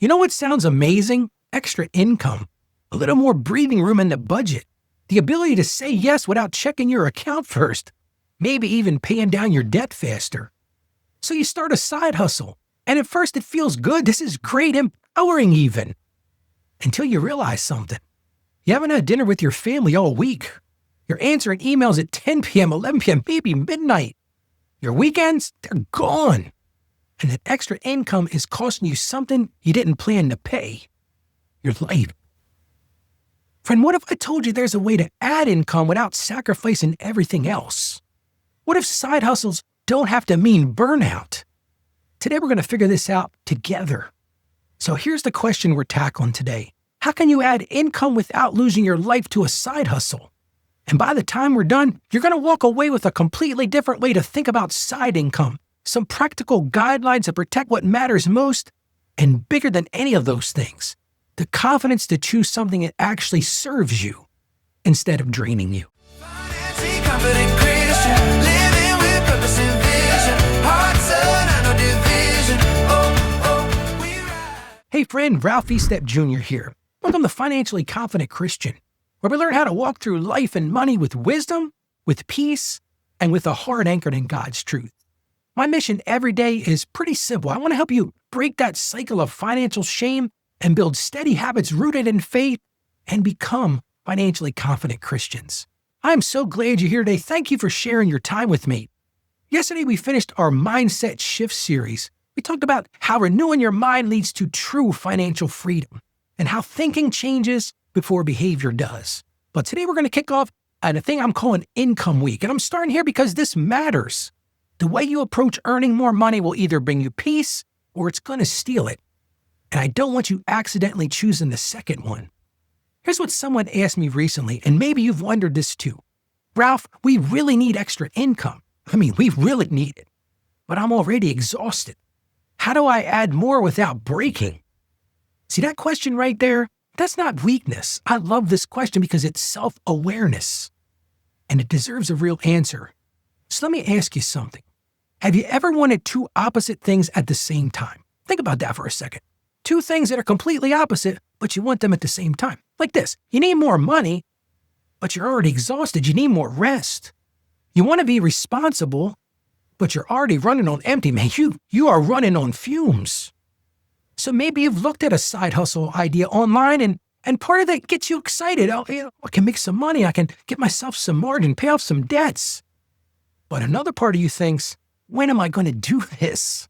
You know what sounds amazing? Extra income, a little more breathing room in the budget, the ability to say yes without checking your account first, maybe even paying down your debt faster. So you start a side hustle, and at first it feels good. This is great, empowering even. Until you realize something. You haven't had dinner with your family all week. You're answering emails at 10 p.m., 11 p.m., maybe midnight. Your weekends, they're gone. And that extra income is costing you something you didn't plan to pay. Your life. Friend, what if I told you there's a way to add income without sacrificing everything else? What if side hustles don't have to mean burnout? Today we're going to figure this out together. So here's the question we're tackling today. How can you add income without losing your life to a side hustle? And by the time we're done, you're going to walk away with a completely different way to think about side income, some practical guidelines to protect what matters most, and bigger than any of those things, the confidence to choose something that actually serves you instead of draining you. Financially confident Christian, living with purpose and vision, heart, son, and no division. We ride. Hey friend, Ralph Estep Jr. here. Welcome to Financially Confident Christian, where we learn how to walk through life and money with wisdom, with peace, and with a heart anchored in God's truth. My mission every day is pretty simple. I want to help you break that cycle of financial shame and build steady habits rooted in faith and become financially confident Christians. I'm so glad you're here today. Thank you for sharing your time with me. Yesterday, we finished our Mindset Shift series. We talked about how renewing your mind leads to true financial freedom and how thinking changes before behavior does. But today, we're going to kick off at a thing I'm calling Income Week. And I'm starting here because this matters. The way you approach earning more money will either bring you peace or it's going to steal it. And I don't want you accidentally choosing the second one. Here's what someone asked me recently, and maybe you've wondered this too. Ralph, we really need extra income. We really need it. But I'm already exhausted. How do I add more without breaking? See that question right there? That's not weakness. I love this question because it's self-awareness. And it deserves a real answer. So let me ask you something. Have you ever wanted two opposite things at the same time? Think about that for a second. Two things that are completely opposite, but you want them at the same time. Like this, you need more money, but you're already exhausted. You need more rest. You want to be responsible, but you're already running on empty. Man, you are running on fumes. So maybe you've looked at a side hustle idea online and part of that gets you excited. Oh, I can make some money. I can get myself some margin, pay off some debts. But another part of you thinks, when am I going to do this?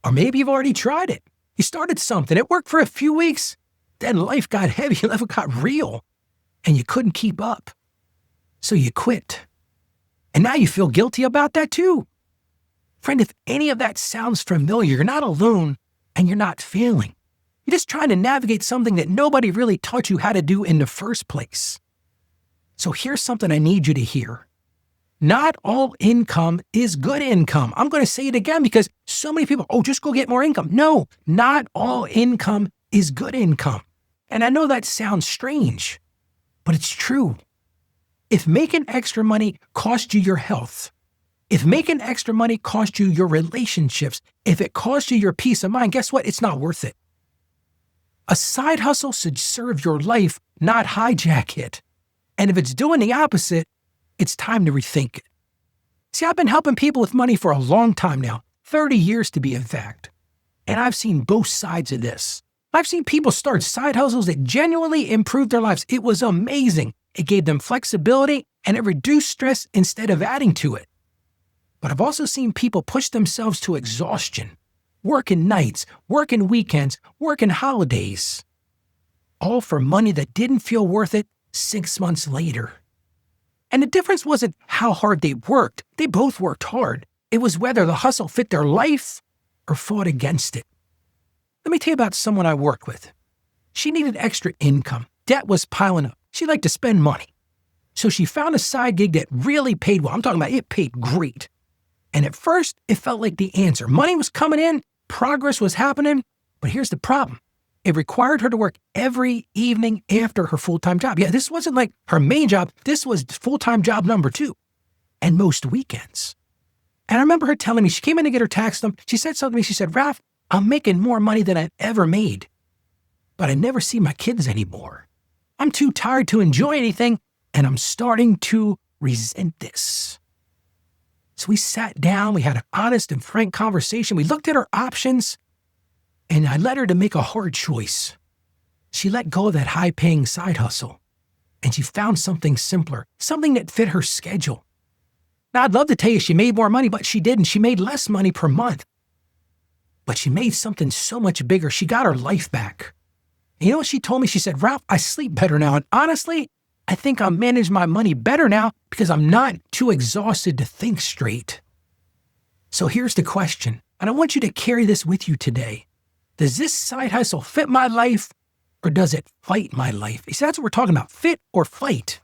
Or maybe you've already tried it. You started something, it worked for a few weeks, then life got heavy, life got real, and you couldn't keep up. So you quit. And now you feel guilty about that too. Friend, if any of that sounds familiar, you're not alone and you're not failing. You're just trying to navigate something that nobody really taught you how to do in the first place. So here's something I need you to hear. Not all income is good income. I'm going to say it again because so many people, just go get more income. No, not all income is good income. And I know that sounds strange, but it's true. If making extra money costs you your health, if making extra money costs you your relationships, if it costs you your peace of mind, guess what? It's not worth it. A side hustle should serve your life, not hijack it. And if it's doing the opposite, it's time to rethink it. See, I've been helping people with money for a long time now, 30 years to be exact. And I've seen both sides of this. I've seen people start side hustles that genuinely improved their lives. It was amazing. It gave them flexibility and it reduced stress instead of adding to it. But I've also seen people push themselves to exhaustion, working nights, working weekends, working holidays, all for money that didn't feel worth it 6 months later. And the difference wasn't how hard they worked. They both worked hard. It was whether the hustle fit their life or fought against it. Let me tell you about someone I worked with. She needed extra income. Debt was piling up. She liked to spend money. So she found a side gig that really paid well. I'm talking about it paid great. And at first, it felt like the answer. Money was coming in, progress was happening, but here's the problem. It required her to work every evening after her full-time job. Yeah, this wasn't like her main job. This was full-time job number 2. And most weekends. And I remember her telling me, she came in to get her tax done. She said something to me. She said, Ralph, I'm making more money than I've ever made, but I never see my kids anymore. I'm too tired to enjoy anything, and I'm starting to resent this. So we sat down, we had an honest and frank conversation. We looked at our options, and I led her to make a hard choice. She let go of that high-paying side hustle, and she found something simpler, something that fit her schedule. Now, I'd love to tell you she made more money, but she didn't. She made less money per month. But she made something so much bigger. She got her life back. And you know what she told me? She said, Ralph, I sleep better now. And honestly, I think I manage my money better now because I'm not too exhausted to think straight. So here's the question, and I want you to carry this with you today. Does this side hustle fit my life, or does it fight my life? You see, that's what we're talking about, fit or fight.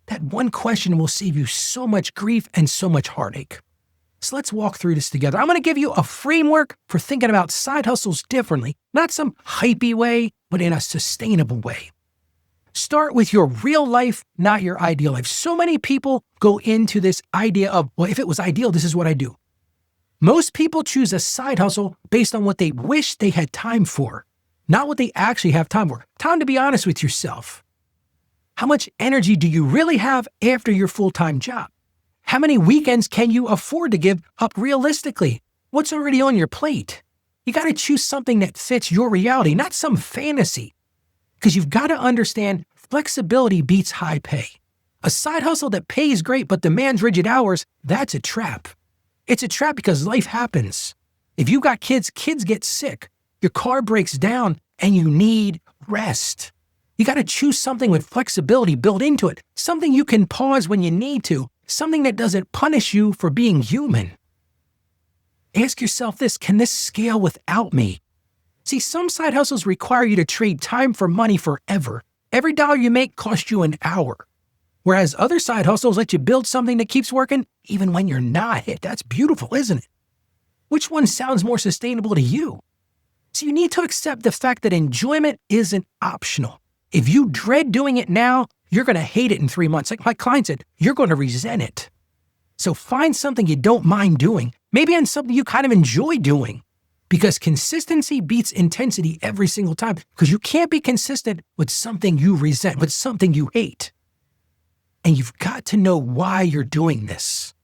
That one question will save you so much grief and so much heartache. So let's walk through this together. I'm going to give you a framework for thinking about side hustles differently, not some hypey way, but in a sustainable way. Start with your real life, not your ideal life. So many people go into this idea of, well, if it was ideal, this is what I do. Most people choose a side hustle based on what they wish they had time for, not what they actually have time for. Time to be honest with yourself. How much energy do you really have after your full-time job? How many weekends can you afford to give up realistically? What's already on your plate? You got to choose something that fits your reality, not some fantasy. Because you've got to understand flexibility beats high pay. A side hustle that pays great but demands rigid hours, that's a trap. It's a trap because life happens. If you got kids, kids get sick. Your car breaks down and you need rest. You got to choose something with flexibility built into it, something you can pause when you need to, something that doesn't punish you for being human. Ask yourself this, can this scale without me? See, some side hustles require you to trade time for money forever. Every dollar you make costs you an hour. Whereas other side hustles let you build something that keeps working even when you're not hit. That's beautiful, isn't it? Which one sounds more sustainable to you? So you need to accept the fact that enjoyment isn't optional. If you dread doing it now, you're going to hate it in 3 months. Like my client said, you're going to resent it. So find something you don't mind doing, maybe on something you kind of enjoy doing, because consistency beats intensity every single time, because you can't be consistent with something you resent, with something you hate. And you've got to know why you're doing this.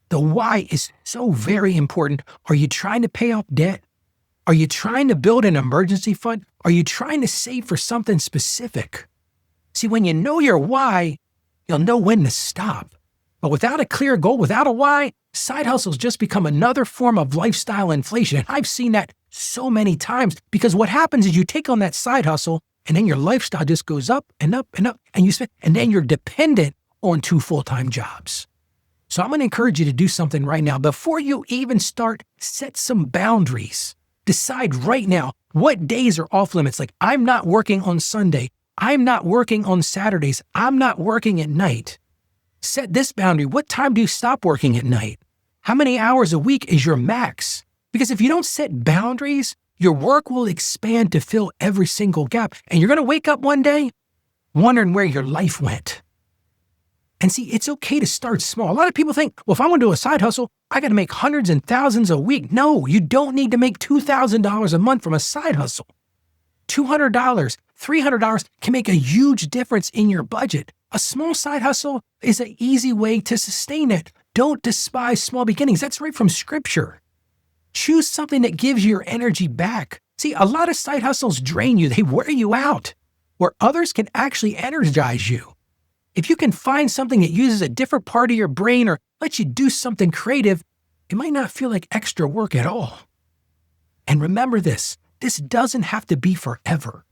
The why is so very important. Are you trying to pay off debt? Are you trying to build an emergency fund? Are you trying to save for something specific? See, when you know your why, you'll know when to stop. But without a clear goal, without a why, side hustles just become another form of lifestyle inflation. And I've seen that so many times, because what happens is you take on that side hustle and then your lifestyle just goes up and up and up, and you spend, and then you're dependent on 2 full-time jobs. So I'm going to encourage you to do something right now. Before you even start, set some boundaries. Decide right now what days are off limits. Like, I'm not working on Sunday. I'm not working on Saturdays. I'm not working at night. Set this boundary. What time do you stop working at night? How many hours a week is your max? Because if you don't set boundaries, your work will expand to fill every single gap. And you're going to wake up one day wondering where your life went. And see, it's okay to start small. A lot of people think, well, if I want to do a side hustle, I got to make hundreds and thousands a week. No, you don't need to make $2,000 a month from a side hustle. $200, $300 can make a huge difference in your budget. A small side hustle is an easy way to sustain it. Don't despise small beginnings. That's right from Scripture. Choose something that gives you your energy back. See, a lot of side hustles drain you. They wear you out, where others can actually energize you. If you can find something that uses a different part of your brain or lets you do something creative, it might not feel like extra work at all. And remember this doesn't have to be forever.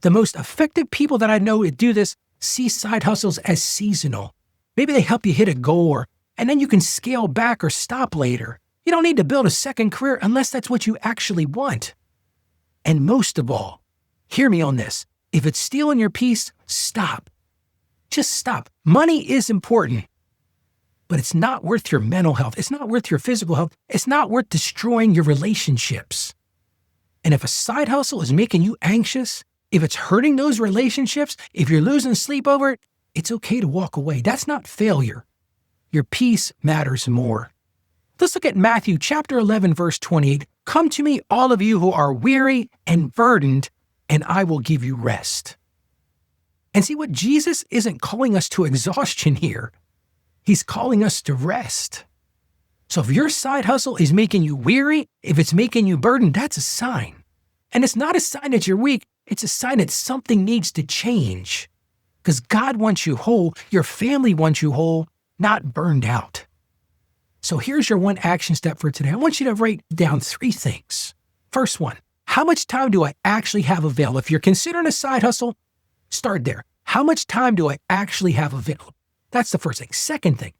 The most effective people that I know that do this see side hustles as seasonal. Maybe they help you hit a goal, and then you can scale back or stop later. You don't need to build a second career unless that's what you actually want. And most of all, hear me on this. If it's stealing your peace, stop. Just stop. Money is important, but it's not worth your mental health. It's not worth your physical health. It's not worth destroying your relationships. And if a side hustle is making you anxious, if it's hurting those relationships, if you're losing sleep over it, it's okay to walk away. That's not failure. Your peace matters more. Let's look at Matthew chapter 11, verse 28. Come to me, all of you who are weary and burdened, and I will give you rest. And see, what Jesus isn't calling us to exhaustion here. He's calling us to rest. So if your side hustle is making you weary, if it's making you burdened, that's a sign. And it's not a sign that you're weak. It's a sign that something needs to change. Because God wants you whole, your family wants you whole, not burned out. So here's your one action step for today. I want you to write down 3 things. First one, how much time do I actually have available? If you're considering a side hustle, start there. How much time do I actually have available? That's the first thing. Second thing,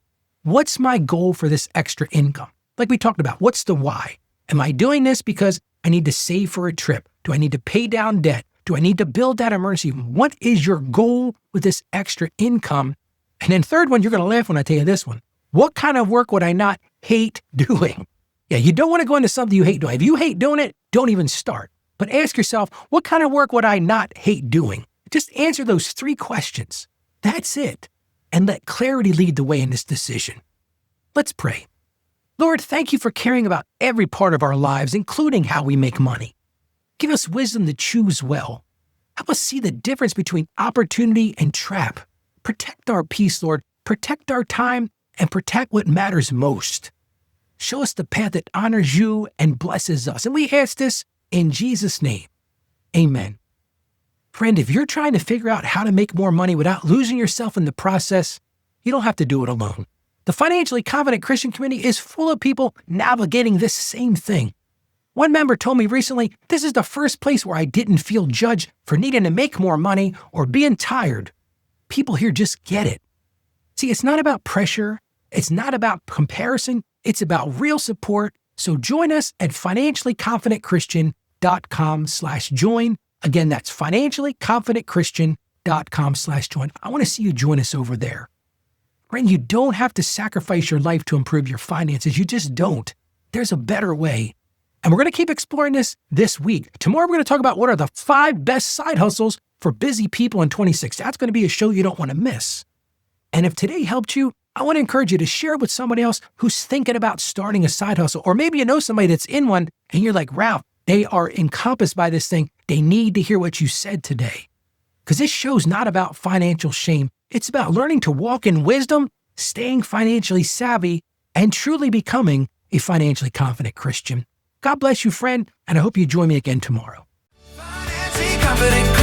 what's my goal for this extra income? Like we talked about, what's the why? Am I doing this because I need to save for a trip? Do I need to pay down debt? Do I need to build that emergency? What is your goal with this extra income? And then third one, you're going to laugh when I tell you this one. What kind of work would I not hate doing? Yeah, you don't want to go into something you hate doing. If you hate doing it, don't even start. But ask yourself, what kind of work would I not hate doing? Just answer those 3 questions. That's it. And let clarity lead the way in this decision. Let's pray. Lord, thank you for caring about every part of our lives, including how we make money. Give us wisdom to choose well. Help us see the difference between opportunity and trap. Protect our peace, Lord. Protect our time and protect what matters most. Show us the path that honors you and blesses us. And we ask this in Jesus' name. Amen. Friend, if you're trying to figure out how to make more money without losing yourself in the process, you don't have to do it alone. The Financially Confident Christian community is full of people navigating this same thing. One member told me recently, this is the first place where I didn't feel judged for needing to make more money or being tired. People here just get it. See, it's not about pressure. It's not about comparison. It's about real support. So join us at financiallyconfidentchristian.com/join. Again, that's financiallyconfidentchristian.com/join. I want to see you join us over there. Friend, you don't have to sacrifice your life to improve your finances. You just don't. There's a better way. And we're going to keep exploring this week. Tomorrow, we're going to talk about what are the 5 best side hustles for busy people in 26. That's going to be a show you don't want to miss. And if today helped you, I want to encourage you to share it with somebody else who's thinking about starting a side hustle. Or maybe you know somebody that's in one and you're like, Ralph, they are encompassed by this thing. They need to hear what you said today. Because this show's not about financial shame. It's about learning to walk in wisdom, staying financially savvy, and truly becoming a financially confident Christian. God bless you, friend, and I hope you join me again tomorrow. Financially confident